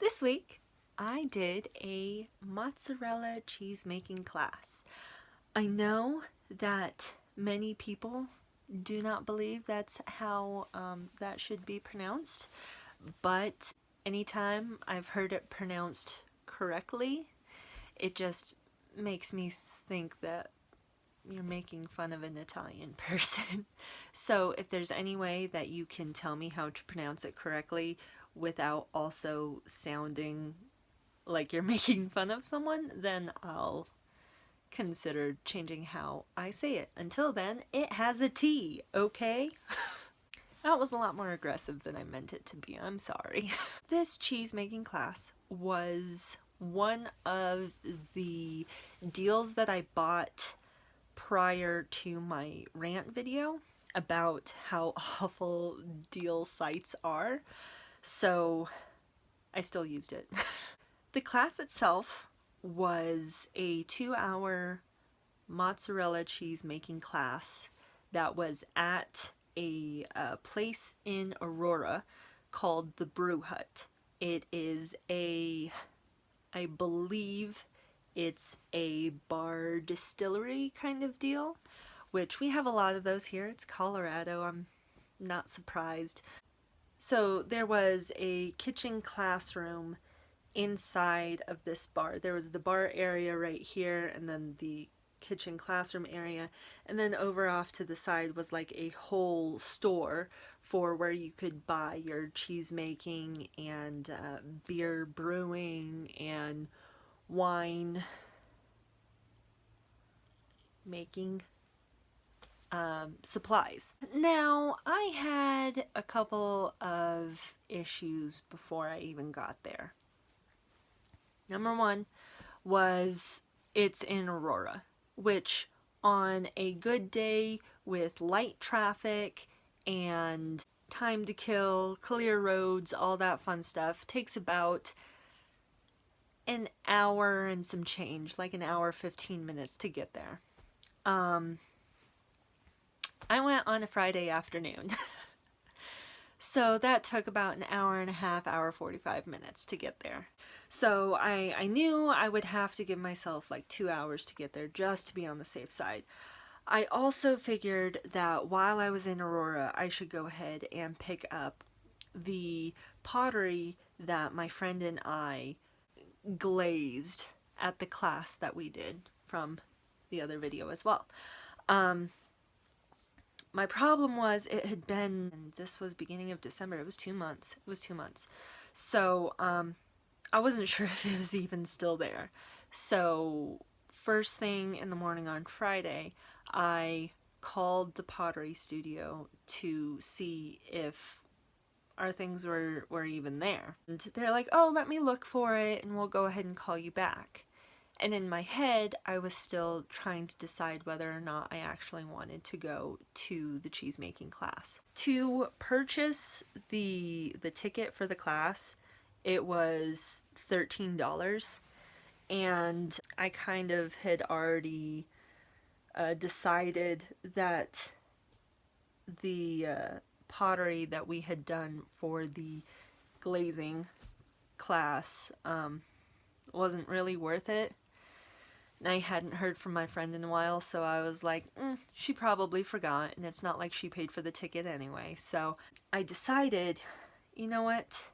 This week, I did a mozzarella cheese making class. I know that many people do not believe that's how that should be pronounced, but anytime I've heard it pronounced correctly, it just makes me think that you're making fun of an Italian person. So if there's any way that you can tell me how to pronounce it correctly without also sounding like you're making fun of someone, then I'll consider changing how I say it. Until then, it has a T, okay? That was a lot more aggressive than I meant it to be. I'm sorry. This cheese making class was one of the deals that I bought prior to my rant video about how awful deal sites are, so I still used it. The class itself was a 2-hour mozzarella cheese making class that was at a place in Aurora called the Brew Hut. It is I believe it's a bar distillery kind of deal, which we have a lot of those here. It's Colorado, I'm not surprised. So there was a kitchen classroom inside of this bar. There was the bar area right here, and then the kitchen classroom area, and then over off to the side was like a whole store for where you could buy your cheese making and beer brewing and wine making supplies. Now, I had a couple of issues before I even got there. Number one was it's in Aurora, which on a good day with light traffic and time to kill, clear roads, all that fun stuff, takes about an hour and some change, like an hour 15 minutes to get there. I went on a Friday afternoon. So that took about an hour and a half, hour 45 minutes to get there. So I knew I would have to give myself like 2 hours to get there just to be on the safe side. I also figured that while I was in Aurora, I should go ahead and pick up the pottery that my friend and I glazed at the class that we did from the other video as well. My problem was it had been, and this was beginning of December, it was 2 months. So, I wasn't sure if it was even still there. So, first thing in the morning on Friday, I called the pottery studio to see if our things were even there. And they're like, oh, let me look for it and we'll go ahead and call you back. And in my head, I was still trying to decide whether or not I actually wanted to go to the cheese making class. To purchase the ticket for the class, it was $13, and I kind of had already decided that the pottery that we had done for the glazing class wasn't really worth it. And I hadn't heard from my friend in a while, so I was like, she probably forgot, and it's not like she paid for the ticket anyway. So I decided, you know what?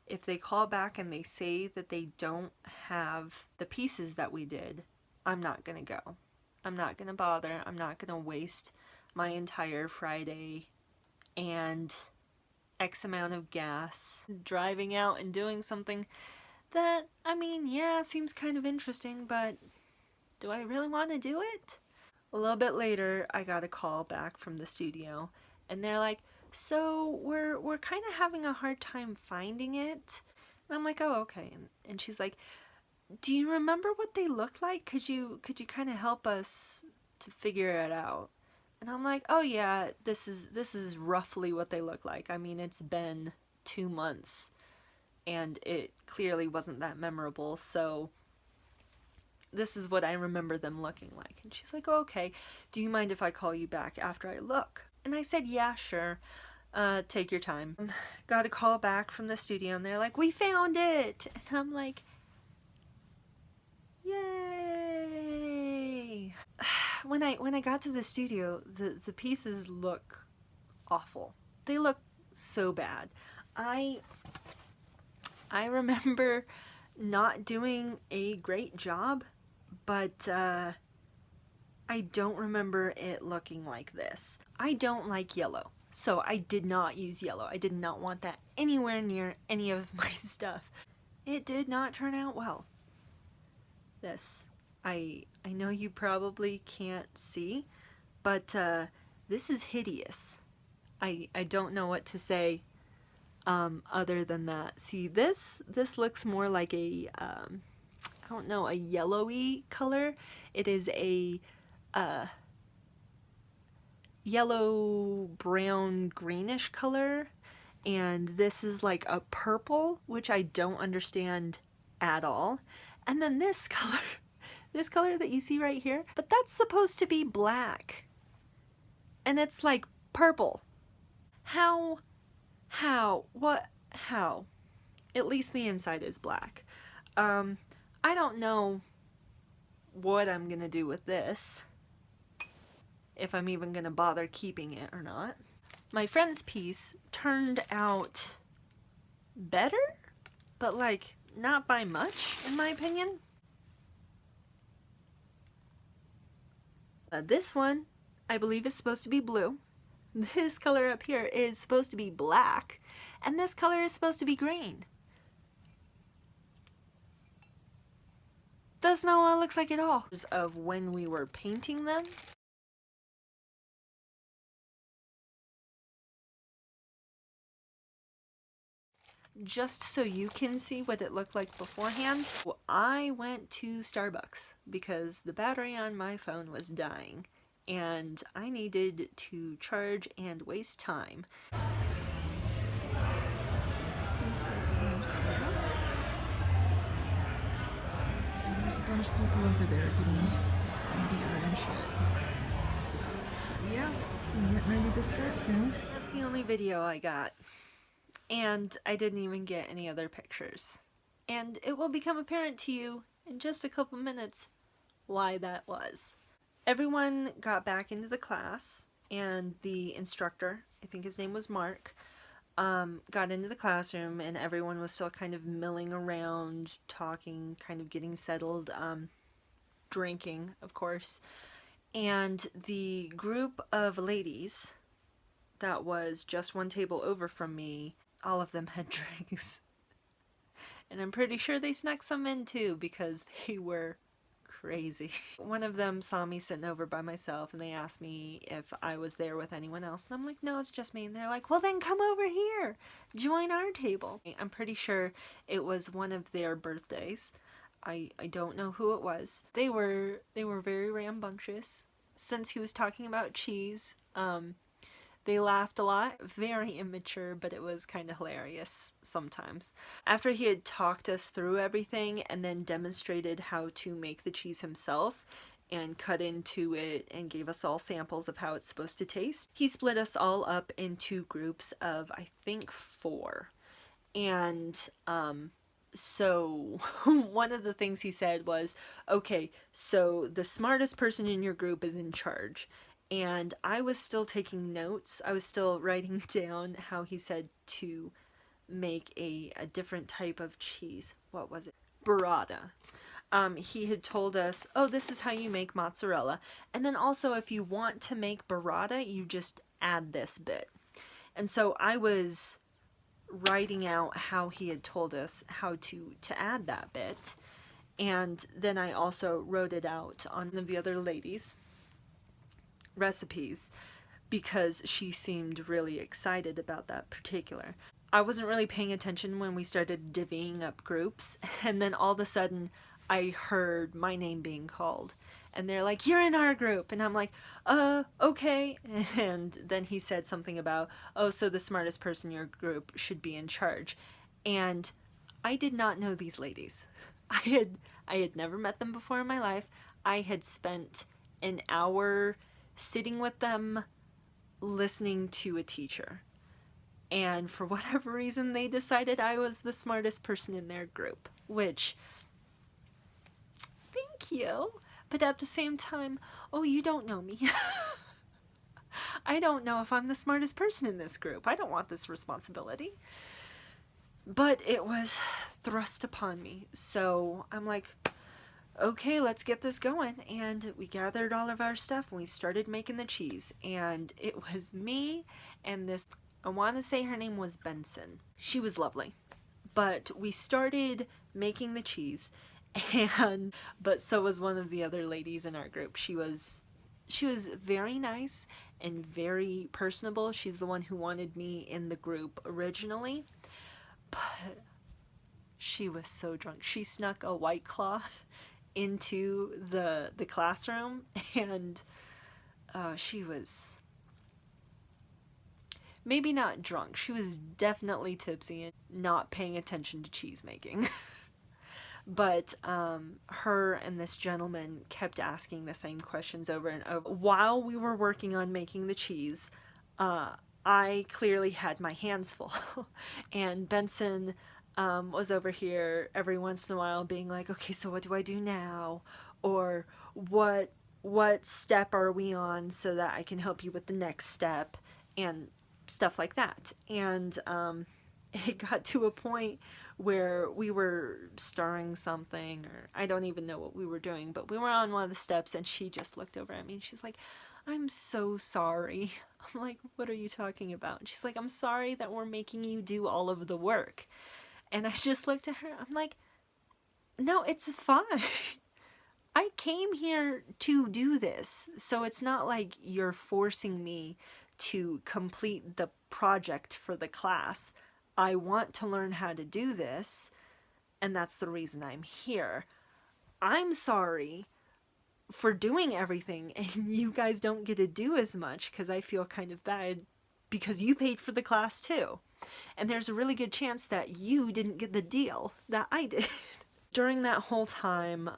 If they call back and they say that they don't have the pieces that we did, I'm not gonna go. I'm not gonna bother. I'm not gonna waste my entire Friday and X amount of gas driving out and doing something that, I mean, yeah, seems kind of interesting, but do I really want to do it? A little bit later, I got a call back from the studio, and they're like, so we're kind of having a hard time finding it. And I'm like, oh, okay. And she's like, do you remember what they look like? Could you kind of help us to figure it out? And I'm like, oh yeah, this is roughly what they look like. I mean, it's been 2 months, and it clearly wasn't that memorable, so this is what I remember them looking like. And she's like, oh, okay, do you mind if I call you back after I look? And I said, yeah, sure. Take your time. Got a call back from the studio and they're like, we found it! And I'm like, yay! When I got to the studio, the pieces look awful. They look so bad. I remember not doing a great job, but I don't remember it looking like this. I don't like yellow, so I did not use yellow. I did not want that anywhere near any of my stuff. It did not turn out well. This, I know you probably can't see, but this is hideous. I don't know what to say other than that. See, this looks more like a I don't know, a yellowy color. It is a yellow, brown, greenish color, and this is like a purple, which I don't understand at all. And then this color, this color that you see right here, but that's supposed to be black. And it's like purple. How? What? How? At least the inside is black. I don't know what I'm gonna do with this. If I'm even gonna bother keeping it or not. My friend's piece turned out better, but like not by much, in my opinion. This one, I believe, is supposed to be blue. This color up here is supposed to be black, and this color is supposed to be green. That's not what it looks like at all. Of when we were painting them. Just so you can see what it looked like beforehand, I went to Starbucks because the battery on my phone was dying and I needed to charge and waste time. This is our setup. And there's a bunch of people over there getting beer and shit. But yeah, I'm getting ready to start soon. That's the only video I got. And I didn't even get any other pictures. And it will become apparent to you in just a couple minutes why that was. Everyone got back into the class, and the instructor, I think his name was Mark, got into the classroom, and everyone was still kind of milling around, talking, kind of getting settled, drinking, of course. And the group of ladies that was just one table over from me, all of them had drinks. And I'm pretty sure they snuck some in too because they were crazy. One of them saw me sitting over by myself and they asked me if I was there with anyone else. And I'm like, no, it's just me. And they're like, well, then come over here. Join our table. I'm pretty sure it was one of their birthdays. I don't know who it was. They were very rambunctious. Since he was talking about cheese, they laughed a lot. Very immature, but it was kind of hilarious sometimes. After he had talked us through everything and then demonstrated how to make the cheese himself and cut into it and gave us all samples of how it's supposed to taste, he split us all up into groups of, I think, 4. And so one of the things he said was, okay, so the smartest person in your group is in charge. And I was still taking notes. I was still writing down how he said to make a different type of cheese. What was it? Burrata. He had told us, oh, this is how you make mozzarella. And then also, if you want to make burrata, you just add this bit. And so I was writing out how he had told us how to add that bit. And then I also wrote it out on one of the other ladies' recipes because she seemed really excited about that particular. I wasn't really paying attention when we started divvying up groups, and then all of a sudden I heard my name being called and they're like, you're in our group, and I'm like, okay. And then he said something about, oh, so the smartest person in your group should be in charge. And I did not know these ladies. I had never met them before in my life. I had spent an hour sitting with them listening to a teacher. And for whatever reason, they decided I was the smartest person in their group, which, thank you. But at the same time, oh, you don't know me. I don't know if I'm the smartest person in this group. I don't want this responsibility. But it was thrust upon me. So I'm like, okay, let's get this going. And we gathered all of our stuff and we started making the cheese. And it was me and this, I want to say her name was Benson. She was lovely. But we started making the cheese, but so was one of the other ladies in our group. She was very nice and very personable. She's the one who wanted me in the group originally. But she was so drunk. She snuck a White Claw into the classroom, and she was maybe not drunk. She was definitely tipsy and not paying attention to cheese making. But her and this gentleman kept asking the same questions over and over. While we were working on making the cheese, I clearly had my hands full. And Benson was over here every once in a while being like, okay, so what do I do now? Or what step are we on so that I can help you with the next step? And stuff like that. And it got to a point where we were stirring something, or I don't even know what we were doing, but we were on one of the steps and she just looked over at me and she's like, I'm so sorry. I'm like, what are you talking about? And she's like, I'm sorry that we're making you do all of the work. And I just looked at her. I'm like, no, it's fine. I came here to do this. So it's not like you're forcing me to complete the project for the class. I want to learn how to do this, and that's the reason I'm here. I'm sorry for doing everything, and you guys don't get to do as much because I feel kind of bad because you paid for the class too. And there's a really good chance that you didn't get the deal that I did. During that whole time,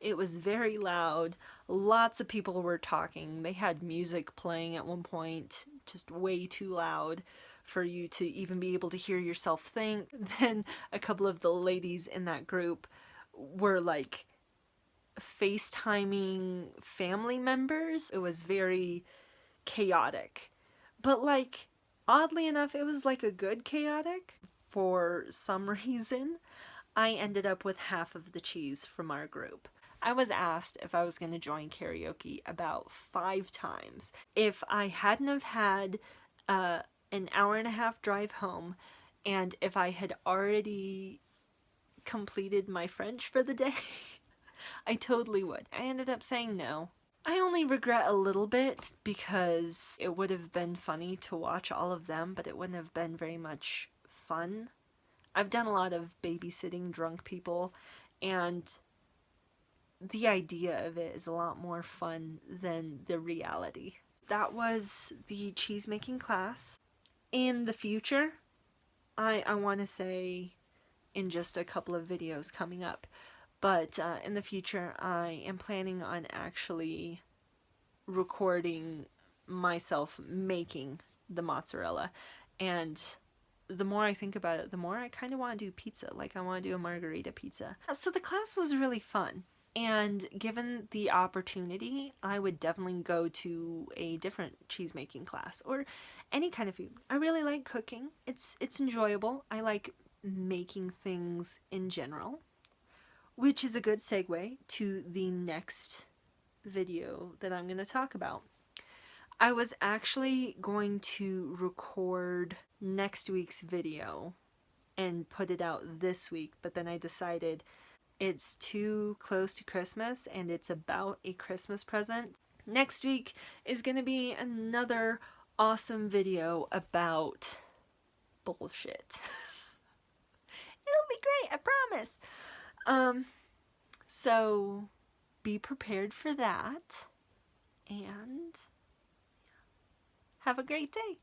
it was very loud. Lots of people were talking. They had music playing at one point, just way too loud for you to even be able to hear yourself think. Then a couple of the ladies in that group were like FaceTiming family members. It was very chaotic. But like, oddly enough, it was like a good chaotic. For some reason, I ended up with half of the cheese from our group. I was asked if I was going to join karaoke about 5 times. If I hadn't have had an hour and a half drive home, and if I had already completed my French for the day, I totally would. I ended up saying no. I only regret a little bit because it would have been funny to watch all of them, but it wouldn't have been very much fun. I've done a lot of babysitting drunk people, and the idea of it is a lot more fun than the reality. That was the cheese making class. In the future, I want to say in just a couple of videos coming up, but in the future I am planning on actually recording myself making the mozzarella. And the more I think about it, the more I kind of want to do pizza. Like, I want to do a margarita pizza. So the class was really fun. And given the opportunity, I would definitely go to a different cheese making class or any kind of food. I really like cooking. It's enjoyable. I like making things in general, which is a good segue to the next video that I'm going to talk about. I was actually going to record next week's video and put it out this week, but then I decided it's too close to Christmas and it's about a Christmas present. Next week is going to be another awesome video about bullshit. It'll be great, I promise. So be prepared for that, and have a great day.